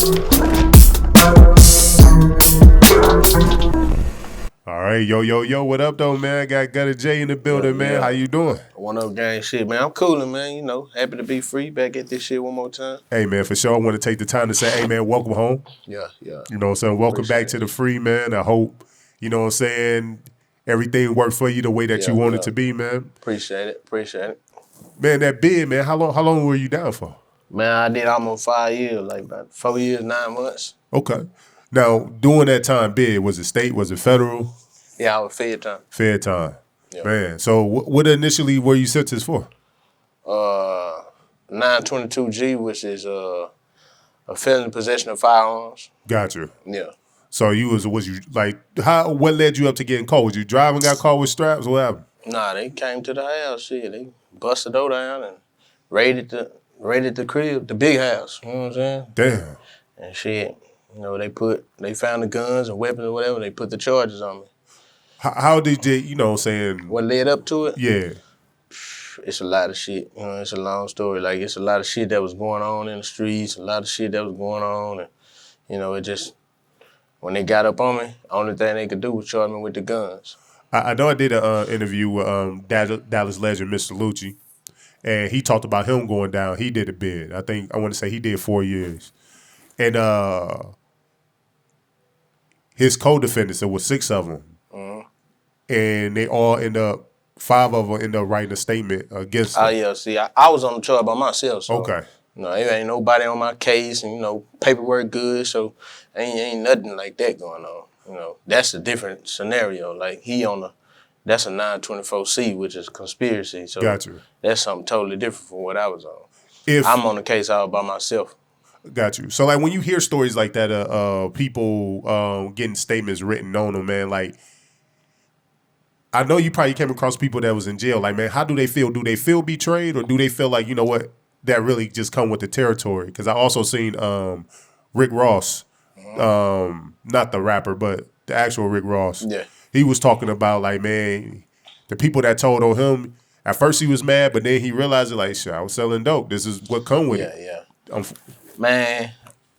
All right, yo, what up though, man? Got Gutta J in the building, man. How you doing? One up gang shit, man. I'm coolin', man. You know, happy to be free. Back at this shit one more time. Hey, man, for sure. I want to take the time to say, hey, man, welcome home. Yeah. You know what I'm saying? Welcome back to the free, man. I hope, you know what I'm saying, everything worked for you the way that you want it to be, man. Appreciate it. Man, that bid, man, how long were you down for? Man, I did almost 5 years, like about 4 years, 9 months. Okay. Now, during that time bid, was it state, was it federal? Yeah, I was fed time. Fair time. Yeah. Man, so what initially were you sentenced for? 922G, which is a felon in possession of firearms. Gotcha. Yeah. So was you like what led you up to getting caught? Was you driving, got caught with straps? What happened? Nah, they came to the house, shit. They busted the door down and raided the crib, the big house. You know what I'm saying? Damn. And shit, you know, they found the guns and weapons or whatever. They put the charges on me. How did they, you know what I'm saying? What led up to it? Yeah. It's a lot of shit. You know, it's a long story. Like, it's a lot of shit that was going on in the streets, a lot of shit that was going on. And, you know, it just, when they got up on me, only thing they could do was charge me with the guns. I know I did an interview with Dallas legend, Mr. Lucci, and he talked about him going down. He did a bid. I want to say he did 4 years. And his co-defendants, there was 6 of them. And they all end up, 5 of them end up writing a statement against him. Oh, yeah, see, I was on the charge by myself, so. Okay. You know, there ain't nobody on my case, and, you know, paperwork good, so ain't nothing like that going on. You know, that's a different scenario. Like, that's a 924C, which is conspiracy, so Gotcha. That's something totally different from what I was on. If I'm on the case all by myself. Got you. So, like, when you hear stories like that, people getting statements written on them, man, like, I know you probably came across people that was in jail. Like, man, how do they feel? Do they feel betrayed, or do they feel like, you know what, that really just come with the territory? Because I also seen Rick Ross, not the rapper, but the actual Rick Ross. Yeah. He was talking about, like, man, the people that told on him, at first he was mad, but then he realized, like, shit, I was selling dope. This is what come with it. Yeah. Man,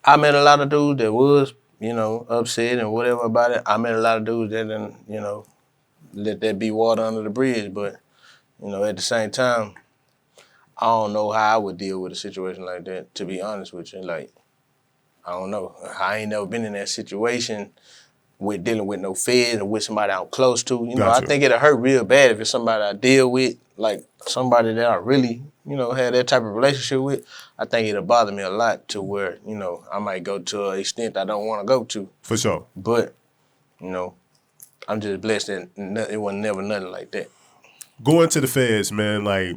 I met a lot of dudes that was, you know, upset and whatever about it. I met a lot of dudes that didn't, you know, let that be water under the bridge. But, you know, at the same time, I don't know how I would deal with a situation like that, to be honest with you. Like, I don't know. I ain't never been in that situation with dealing with no feds or with somebody I'm close to. You know, Gotcha. I think it'll hurt real bad if it's somebody I deal with, like somebody that I really, you know, had that type of relationship with. I think it'll bother me a lot to where, you know, I might go to an extent I don't want to go to. For sure. But, you know, I'm just blessed that it was never nothing like that. Going to the feds, man, like,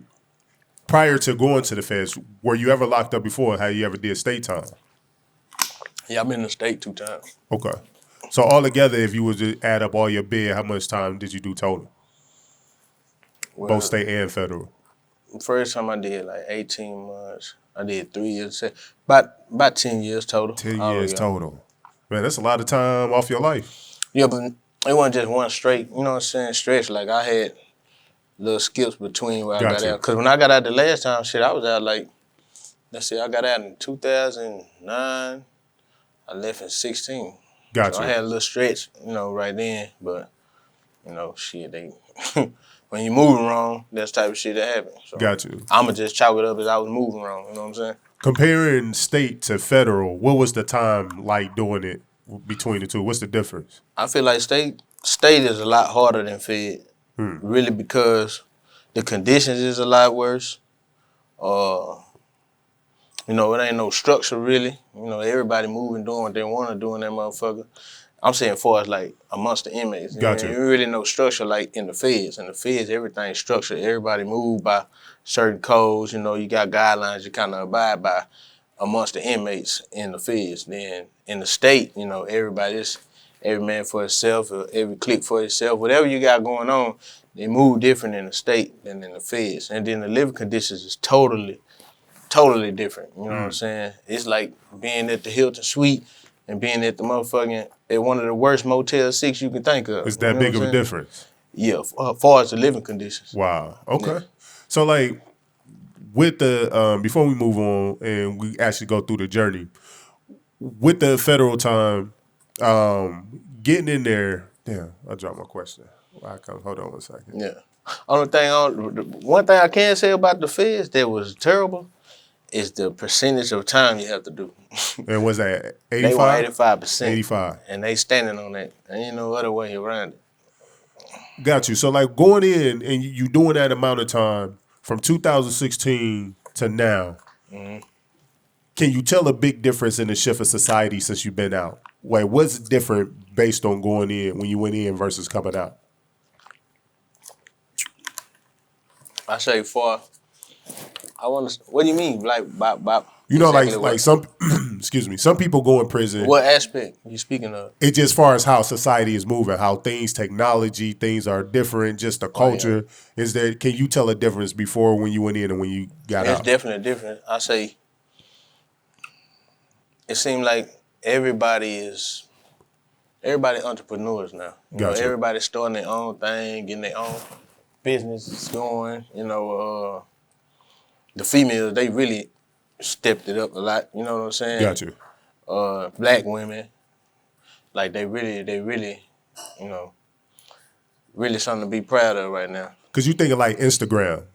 prior to going to the feds, were you ever locked up before? How you ever did state time? Yeah, I've been in the state 2 times. Okay. So altogether, if you was to add up all your bid, how much time did you do total? Well, Both state and federal. First time I did like 18 months. I did 3 years. About 10 years total. 10 years total. Man, that's a lot of time off your life. Yeah, but it wasn't just one straight, you know what I'm saying, stretch. Like, I had little skips between where I got out. Because when I got out the last time, shit, I was out like, let's see, I got out in 2009. I left in 16. Gotcha. So I had a little stretch, you know, right then. But, you know, shit, when you moving wrong, that's the type of shit that happens. So Gotcha. I'ma just chalk it up as I was moving wrong, you know what I'm saying? Comparing state to federal, what was the time like doing it between the two? What's the difference? I feel like state is a lot harder than fed, really, because the conditions is a lot worse. You know, it ain't no structure, really. You know, everybody moving, doing what they want to do in that motherfucker. I'm saying as far as, like, amongst the inmates. Gotcha. There ain't really no structure like in the feds. In the feds, everything's structured. Everybody move by certain codes. You know, you got guidelines you kind of abide by amongst the inmates in the feds. Then in the state, you know, everybody's every man for himself, or every clique for himself. Whatever you got going on, they move different in the state than in the feds. And then the living conditions is totally different. You know what I'm saying? It's like being at the Hilton Suite and being at the motherfucking, at one of the worst Motel 6 you can think of. Is that big of a difference? Yeah, as far as the living conditions. Wow. Okay. Yeah. So, like, with the, before we move on and we actually go through the journey, with the federal time, getting in there. Damn, I dropped my question. Hold on one second. Yeah. One thing I can say about the feds that was terrible is the percentage of time you have to do. And was that They want 85? 85%. 85. And they standing on that. And ain't no other way around it. Got you. So like going in and you doing that amount of time from 2016 to now. Can you tell a big difference in the shift of society since you've been out? Wait, what's different based on going in when you went in versus coming out? I say what do you mean? Like, You know, exactly like some, excuse me, some people go in prison. what aspect you speaking of? It's just as far as how society is moving, how technology, things are different, just the culture. Is there? Can you tell a difference before when you went in and when you got out? It's definitely different. I say it seems like everybody entrepreneurs now. You know, Gotcha. everybody's starting their own thing, getting their own business going. You know, the females, they really stepped it up a lot. You know what I'm saying? Got you. Black women, like they really, you know, really something to be proud of right now. Because you thinking like Instagram.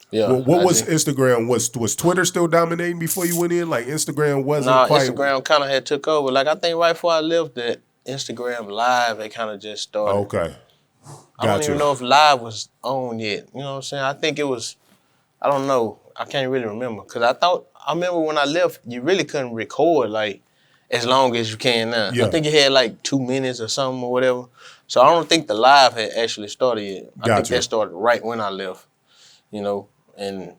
Yeah. What was Instagram? Was Twitter still dominating before you went in? Like Instagram wasn't quite. Instagram kind of had took over. Like I think right before I left, that Instagram Live, they kind of just started. Okay. I don't even know if Live was on yet. You know what I'm saying? I think it was. I don't know. I can't really remember because I remember when I left, you really couldn't record like as long as you can now. Yeah. I think it had like 2 minutes or something or whatever. So I don't think the Live had actually started yet. I think that started right when I left. You know, and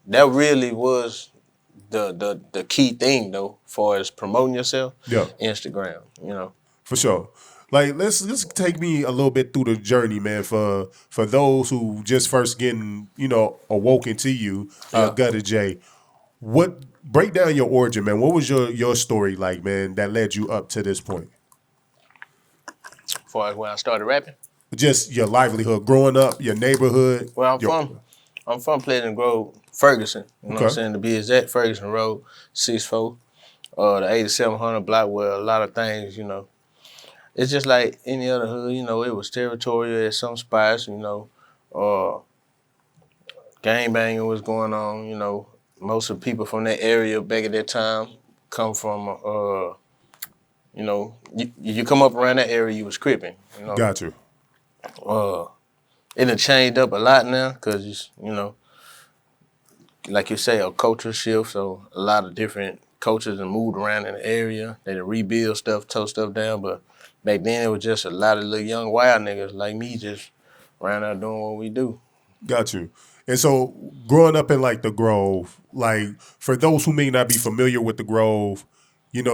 that really was the key thing though, for as promoting yourself. Yeah. Instagram. You know. For sure. Like let's take me a little bit through the journey, man. For those who just first getting awoken to you, Gutta J. Break down your origin, man. What was your story like, man, that led you up to this point? As far as when I started rapping. Just your livelihood, growing up, your neighborhood. Well, I'm from Pleasant Grove, Ferguson. You know what I'm saying? To be exact, Ferguson Road, 6'4", the 8700 block, where a lot of things, it's just like any other hood. It was territorial at some spots. Gang banging was going on. Most of the people from that area back at that time come from. You come up around that area, you was cripping. Got you. It done changed up a lot now because, like you say, a culture shift. So a lot of different cultures have moved around in the area. They done rebuild stuff, tow stuff down. But back then it was just a lot of little young wild niggas like me just around out doing what we do. Got you. And so growing up in like the Grove, like for those who may not be familiar with the Grove,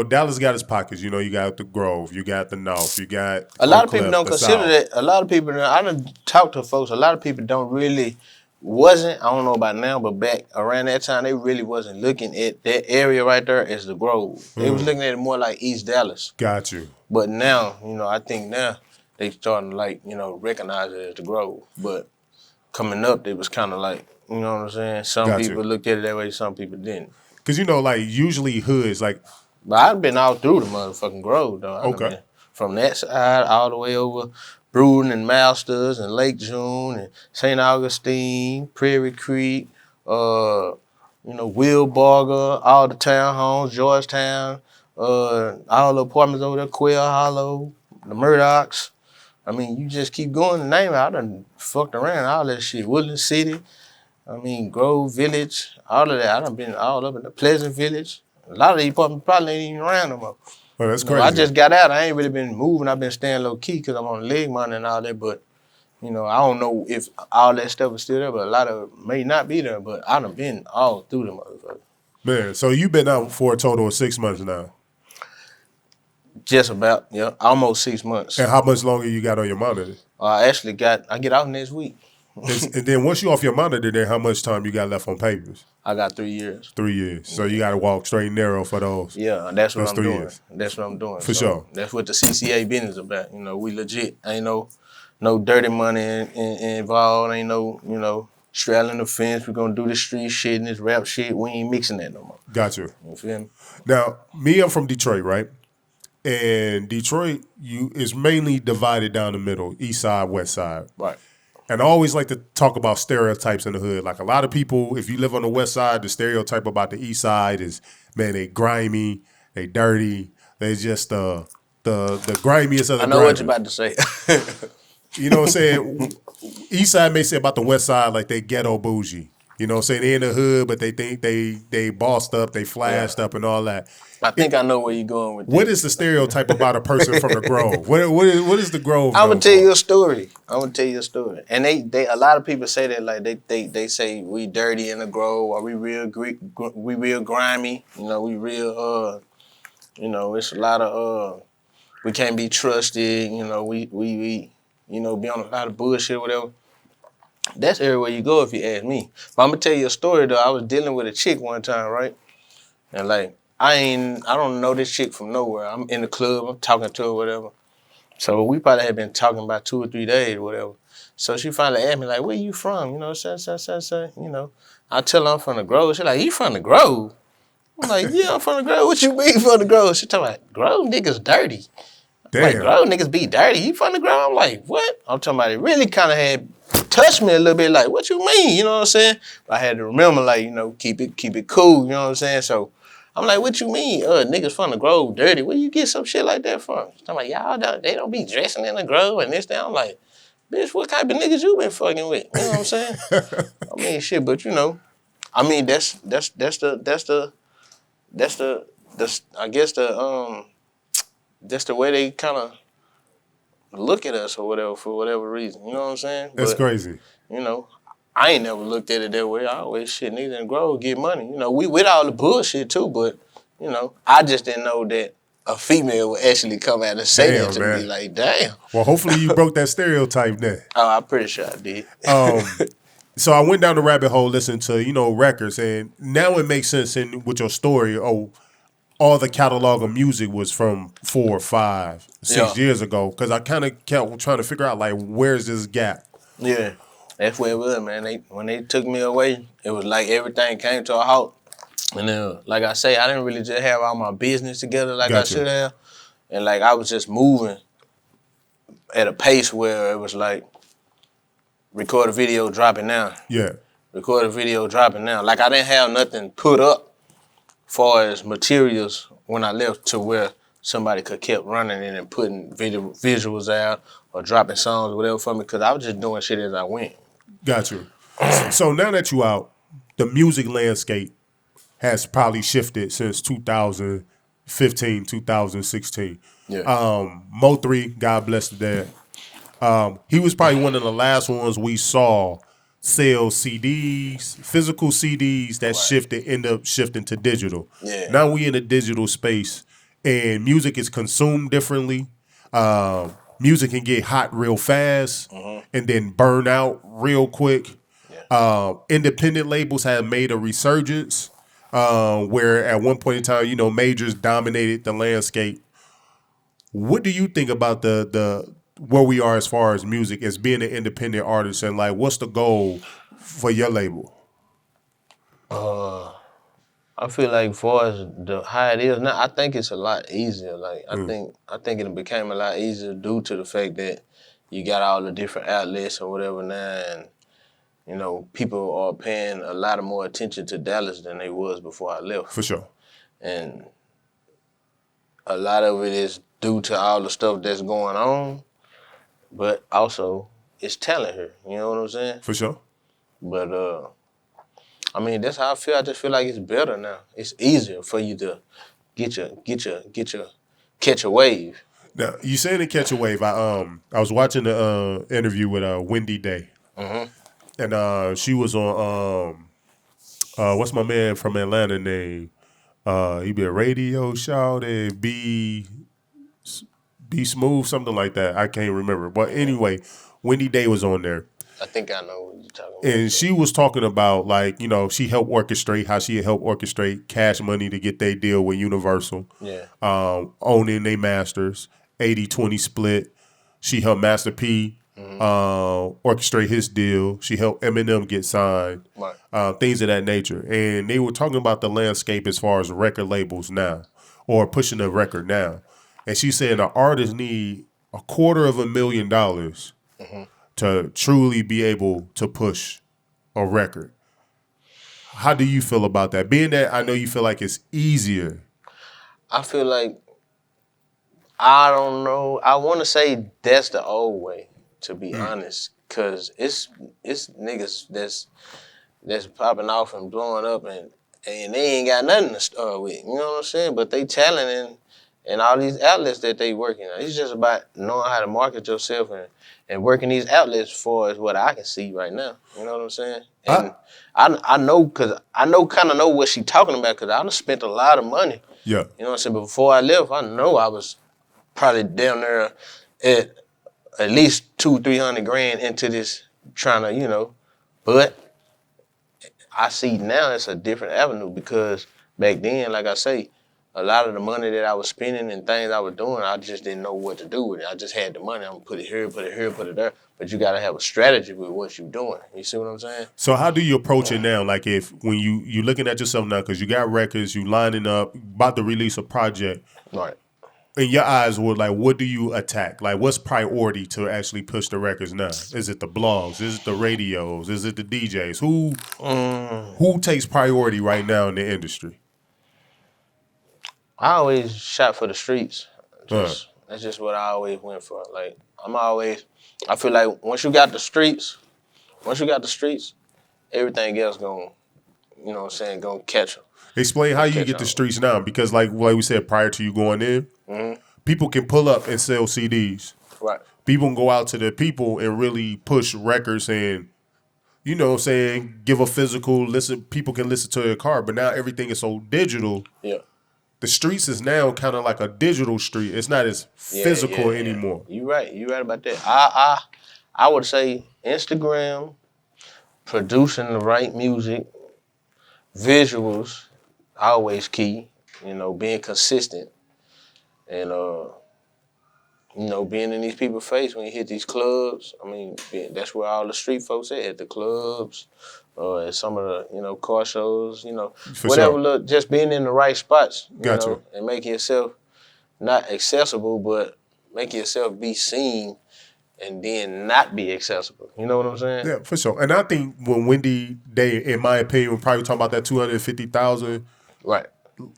Dallas got its pockets. You got the Grove, you got the North, you got a lot of people don't consider that. A lot of people, I done talked to folks. A lot of people don't really I don't know about now, but back around that time, they really wasn't looking at that area right there as the Grove. They was looking at it more like East Dallas. Got you. But now, I think now they starting to recognize it as the Grove. But coming up, it was kind of like, you know what I'm saying? Some people looked at it that way, some people didn't. Because, like usually hoods, like. But I've been all through the motherfucking Grove, though. I've been from that side all the way over Bruden and Masters and Lake June and St. Augustine, Prairie Creek, Wilbarger, all the townhomes, Georgetown, all the apartments over there, Quail Hollow, the Murdochs. I mean, you just keep going and name it. I done fucked around all that shit. Woodland City, Grove Village, all of that. I done been all up in the Pleasant Village. A lot of these apartments probably ain't even around no more. Oh, that's crazy. I just got out. I ain't really been moving. I've been staying low key because I'm on leg money and all that. But, I don't know if all that stuff is still there, but a lot of it may not be there. But I done been all through the motherfucker. Man, so you've been out for a total of 6 months now? Just about, yeah. Almost 6 months. And how much longer you got on your monitor? I get out next week. And then once you off your monitor, then how much time you got left on papers? I got 3 years. 3 years. So you got to walk straight and narrow for those. Yeah, that's what I'm doing. That's what I'm doing. For sure. That's what the CCA business is about. We legit. Ain't no dirty money involved. Ain't no, straddling the fence. We're gonna do the street shit and this rap shit. We ain't mixing that no more. Gotcha. You feel me? Now, I'm from Detroit, right? And Detroit, is mainly divided down the middle, east side, west side. Right. And I always like to talk about stereotypes in the hood. Like a lot of people, if you live on the west side, the stereotype about the east side is, man, they grimy, they dirty, they just the grimiest of the I know grimy. what you're about to say. You know what I'm saying? East side may say about the west side like they ghetto bougie. You know what I'm saying? They in the hood, but they think they bossed up, they flashed up and all that. I think I know where you're going with this. What is the stereotype about a person from the Grove? What is the Grove? I'm gonna tell you a story. And they a lot of people say that like they say we dirty in the Grove, or we real grimy. You know, we real you know, it's a lot of we can't be trusted. You know, we you know, be on a lot of bullshit or whatever. That's everywhere you go if you ask me. But I'm gonna tell you a story though. I was dealing with a chick one time, right? And like I don't know this chick from nowhere. I'm in the club, I'm talking to her, whatever. So we probably had been talking about 2 or 3 days, or whatever. So she finally asked me, like, where you from? You know, you know. I tell her I'm from the Grove. She like, you from the Grove? I'm like, yeah, I'm from the Grove. What you mean from the Grove? She talking about, Grove niggas dirty. Damn. Like, Grove niggas be dirty. You from the Grove? I'm like, what? I'm talking about it really kind of had touched me a little bit, like, what you mean? You know what I'm saying? But I had to remember, like, you know, keep it cool, you know what I'm saying? So I'm like, what you mean? Niggas from the Grove dirty. Where you get some shit like that from? I'm like, they don't be dressing in the Grove and this, that. I'm like, bitch, what type of niggas you been fucking with? You know what I'm saying? I mean, shit, but you know, I mean, that's the I guess that's the way they kind of look at us or whatever for whatever reason. You know what I'm saying? That's but, crazy. You know, I ain't never looked at it that way. I always shit niggas in the Grove get money. You know, we with all the bullshit too, but you know, I just didn't know that a female would actually come out and say that to me. Like, damn. Well, hopefully you broke that stereotype then. Oh, I'm pretty sure I did. So I went down the rabbit hole listening to, you know, records, and now it makes sense with your story. Oh, all the catalog of music was from 4, 5, 6 years ago, because I kind of kept trying to figure out, like, where's this gap? Yeah, that's where it was, man. When they took me away, it was like everything came to a halt. And then, like I say, I didn't really just have all my business together like I should have. And, like, I was just moving at a pace where it was like, record a video, drop it now. Yeah. Record a video, drop it now. Like, I didn't have nothing put up far as materials when I left to where somebody could kept running in and putting visuals out or dropping songs or whatever for me, because I was just doing shit as I went. Got you. So now that you out, the music landscape has probably shifted since 2015, 2016. Yeah. Mo3, God bless the dad. He was probably one of the last ones we saw sell CDs, physical CDs that end up shifting to digital. Yeah. Now we in a digital space, and music is consumed differently. Music can get hot real fast and then burn out real quick. Yeah. Independent labels have made a resurgence where at one point in time, you know, majors dominated the landscape. What do you think about the where we are as far as music, as being an independent artist, and like, what's the goal for your label? I feel like far as how it is now, I think it's a lot easier. Like I think it became a lot easier due to the fact that you got all the different outlets or whatever now, and you know, people are paying a lot of more attention to Dallas than they was before I left. For sure. And a lot of it is due to all the stuff that's going on, but also it's talent here. You know what I'm saying? For sure. But I mean, that's how I feel. I just feel like it's better now. It's easier for you to catch a wave. Now, you saying to catch a wave. I was watching the interview with Wendy Day. And she was on what's my man from Atlanta name? He be a radio show, be smooth, something like that. I can't remember. But anyway, Wendy Day was on there. I think I know what you're talking about. And she was talking about, like, you know, she helped orchestrate, how she helped orchestrate Cash Money to get their deal with Universal. Yeah. Owning their masters, 80-20 split. She helped Master P orchestrate his deal. She helped Eminem get signed, Right. things of that nature. And they were talking about the landscape as far as record labels now, or pushing a record now. And she said an artist need $250,000 to truly be able to push a record. How do you feel about that? Being that I know you feel like it's easier. I feel like I don't know. I want to say that's the old way, to be honest, cause it's niggas that's popping off and blowing up and they ain't got nothing to start with. You know what I'm saying? But they talent and all these outlets that they working on. It's just about knowing how to market yourself and working these outlets for is what I can see right now. You know what I'm saying? And I know, cause I kind of know what she talking about, cause I done spent a lot of money. Yeah. You know what I'm saying? But before I left, I know I was probably down there at least 200-300 grand into this trying to, but I see now it's a different avenue because back then, like I say, a lot of the money that I was spending and things I was doing, I just didn't know what to do with it. I just had the money. I'm gonna put it here, put it here, put it there. But you gotta have a strategy with what you're doing. You see what I'm saying? So how do you approach it now? Like if when you looking at yourself now, because you got records, you lining up, about to release a project. Right. In your eyes, what do you attack? Like, what's priority to actually push the records now? Is it the blogs? Is it the radios? Is it the DJs? Who takes priority right now in the industry? I always shot for the streets. That's just what I always went for. Like I feel like once you got the streets, everything else gonna, you know what I'm saying, gonna catch them. Explain how you get the streets now, because like we said prior to you going in, people can pull up and sell CDs. Right. People can go out to the people and really push records and, you know what I'm saying, give a physical listen. People can listen to their car, but now everything is so digital. Yeah. The streets is now kind of like a digital street. It's not as physical anymore. You right about that. I would say Instagram, producing the right music, visuals, always key. Being consistent, and being in these people's face when you hit these clubs. I mean, that's where all the street folks at the clubs, at some of the car shows. For whatever. sure. Look, just being in the right spots. Gotcha. And making yourself not accessible, but making yourself be seen. And then not be accessible. You know what I'm saying? Yeah, for sure. And I think when Wendy, in my opinion, we're probably talking about that 250,000. Right.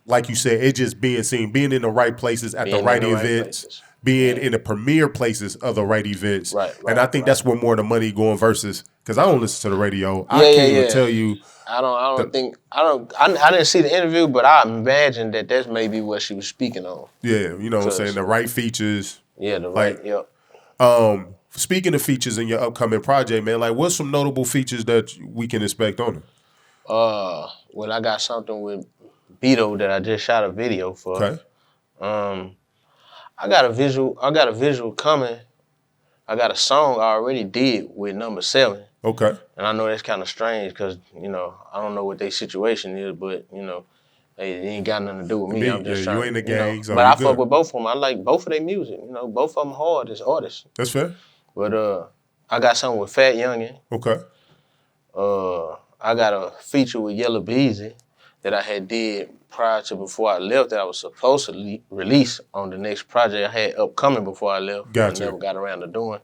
Like you said, it just being seen, being in the right places at the right events, being in the premier places of the right events. Right. And I think that's where more of the money going versus, because I don't listen to the radio. I Yeah, can't even tell you. I didn't see the interview, but I imagine that's maybe what she was speaking on. Yeah, you know what I'm saying? The right features. Yeah, yep. Speaking of features in your upcoming project, man, like what's some notable features that we can expect on it? Well, I got something with Beto that I just shot a video for. Okay. I got a visual coming. I got a song I already did with Number 7. Okay. And I know that's kind of strange because, I don't know what their situation is, but, it ain't got nothing to do with me. I'm just trying, you ain't the gang, so but I good. fuck with both of them. I like both of their music. Both of them hard as artists. That's fair. But I got something with Fat Youngin. Okay. I got a feature with Yellow Beezy that I had did prior to before I left that I was supposed to release on the next project I had upcoming before I left. Gotcha. I never got around to doing.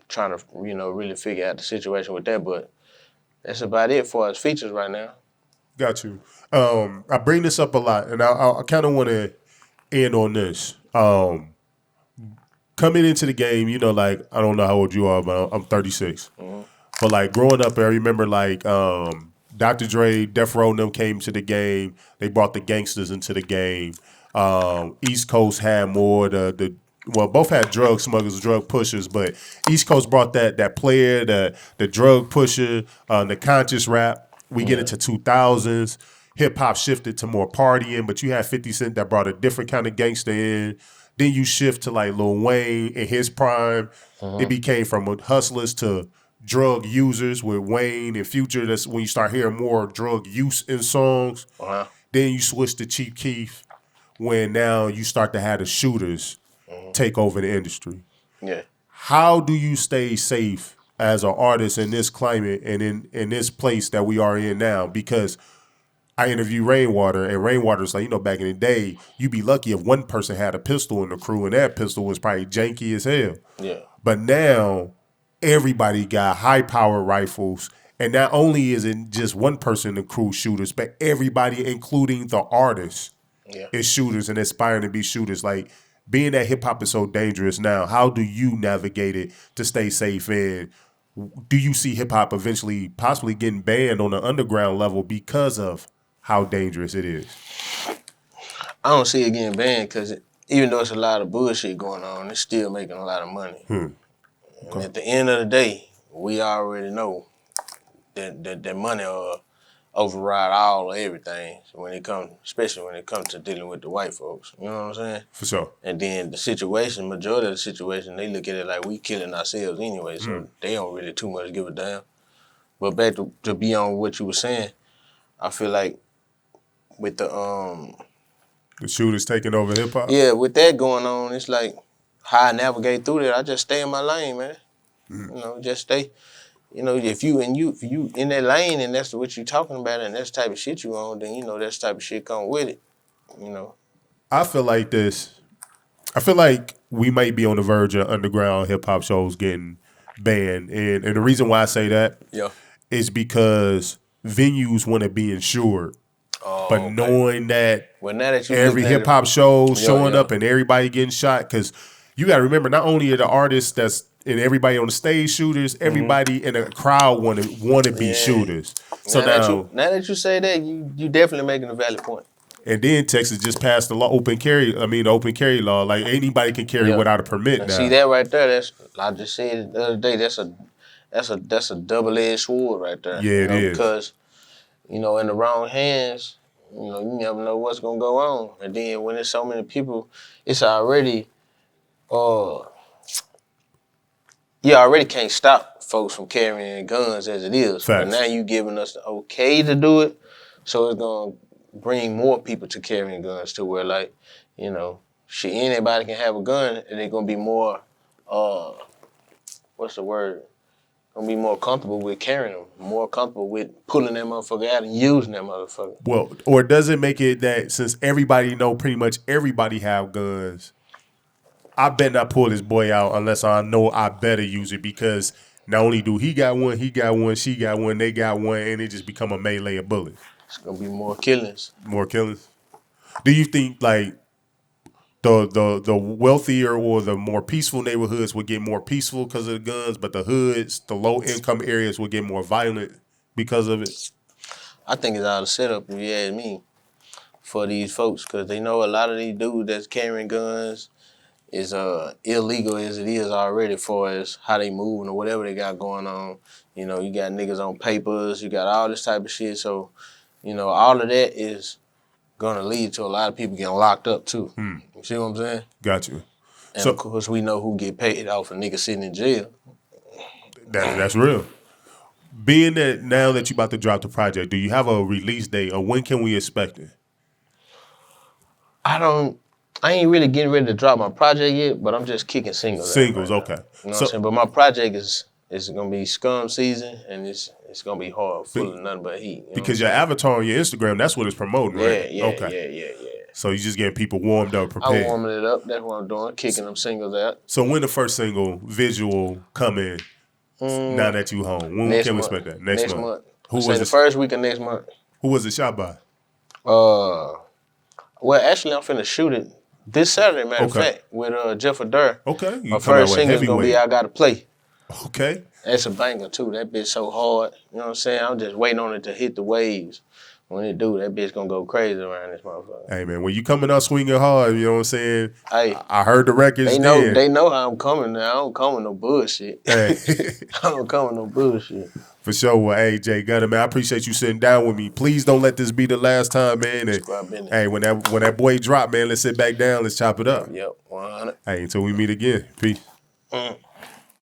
Trying to, really figure out the situation with that, but that's about it for us features right now. Got you. I bring this up a lot, and I kind of want to end on this. Coming into the game, like, I don't know how old you are, but I'm 36. Mm-hmm. But, like, growing up, I remember, like, Dr. Dre, Death Row and them came to the game. They brought the gangsters into the game. East Coast had more both had drug smugglers, drug pushers, but East Coast brought that player, the drug pusher, the conscious rap. We get into 2000s. Hip hop shifted to more partying, but you had 50 Cent that brought a different kind of gangster in. Then you shift to like Lil Wayne in his prime. It became from hustlers to drug users with Wayne and Future. That's when you start hearing more drug use in songs. Then you switch to Chief Keef, when now you start to have the shooters take over the industry. Yeah. how do you stay safe as an artist in this climate and in this place that we are in now? Because I interviewed Rainwater, and Rainwater's like, back in the day, you'd be lucky if one person had a pistol in the crew, and that pistol was probably janky as hell. Yeah. But now, everybody got high-powered rifles, and not only is it just one person in the crew shooters, but everybody, including the artists, is shooters and aspiring to be shooters. Like, being that hip-hop is so dangerous now, how do you navigate it to stay safe? And do you see hip-hop eventually possibly getting banned on an underground level because of how dangerous it is? I don't see it getting banned because even though it's a lot of bullshit going on, it's still making a lot of money. And at the end of the day, we already know that money override all of everything. So especially when it comes to dealing with the white folks, you know what I'm saying? For sure. And then majority of the situation, they look at it like we killing ourselves anyway, so they don't really too much give a damn. But back to be on what you were saying, I feel like with the shooters taking over hip hop. Yeah, with that going on, it's like how I navigate through that. I just stay in my lane, man. Just stay. If you in that lane and that's what you talking about and that's the type of shit you on, then that's the type of shit come with it. I feel like this. I feel like we might be on the verge of underground hip hop shows getting banned, and the reason why I say that is because venues want to be insured. But knowing that, now that every hip hop show showing up and everybody getting shot, because you got to remember, not only are the artists and everybody on the stage shooters, everybody in the crowd want to be shooters. So now that you say that, you definitely making a valid point. And then Texas just passed the open carry law. Like anybody can carry without a permit now. See that right there? I just said it the other day. That's a double-edged sword right there. Yeah, it is. Because in the wrong hands, you never know what's gonna go on. And then when there's so many people, it's already, you already can't stop folks from carrying guns as it is. Facts. But now you giving us the okay to do it, so it's gonna bring more people to carrying guns to where anybody can have a gun, and they're gonna be more, what's the word? Gonna be more comfortable with carrying them, more comfortable with pulling that motherfucker out and using that motherfucker. Well, or does it make it that since everybody know pretty much everybody have guns, I better not pull this boy out unless I know I better use it, because not only do he got one, she got one, they got one, and it just become a melee of bullets. It's gonna be more killings. More killings. Do you think like the wealthier or the more peaceful neighborhoods would get more peaceful because of the guns, but the hoods, the low income areas would get more violent because of it? I think it's all the setup, if you ask me, for these folks, because they know a lot of these dudes that's carrying guns is illegal as it is already, for as how they moving or whatever they got going on. You got niggas on papers, you got all this type of shit. So, all of that is gonna lead to a lot of people getting locked up too. You see what I'm saying? Got you. And of course, we know who get paid off a nigga sitting in jail. That's real. Being that now that you about to drop the project, do you have a release date, or when can we expect it? I ain't really getting ready to drop my project yet, but I'm just kicking singles. Singles, right okay. You know what I'm saying? But my project is gonna be scum season, and it's gonna be hard, full of nothing but heat. Because your avatar on your Instagram, that's what it's promoting, right? Yeah. So you just getting people warmed up, prepared. I'm warming it up. That's what I'm doing, kicking them singles out. So when the first single, Visual, come in, now that you home? When can we expect that? Next month. Who was the first week of next month? Who was it shot by? Well, actually, I'm finna shoot it this Saturday, matter of fact, with Jeff Adair. Okay. My first single's gonna be I Gotta Play. Okay. That's a banger, too. That bitch so hard. You know what I'm saying? I'm just waiting on it to hit the waves. When it do, that bitch gonna go crazy around this motherfucker. Hey, man, when you coming out swinging hard, you know what I'm saying? Hey, I heard the records. They know how I'm coming now. I don't come with no bullshit. Hey. I don't come with no bullshit. For sure. Well, hey, Jay Gutta, man, I appreciate you sitting down with me. Please don't let this be the last time, man. And, hey, when that boy drop, man, let's sit back down. Let's chop it up. Yep, 100. Hey, until we meet again. Peace.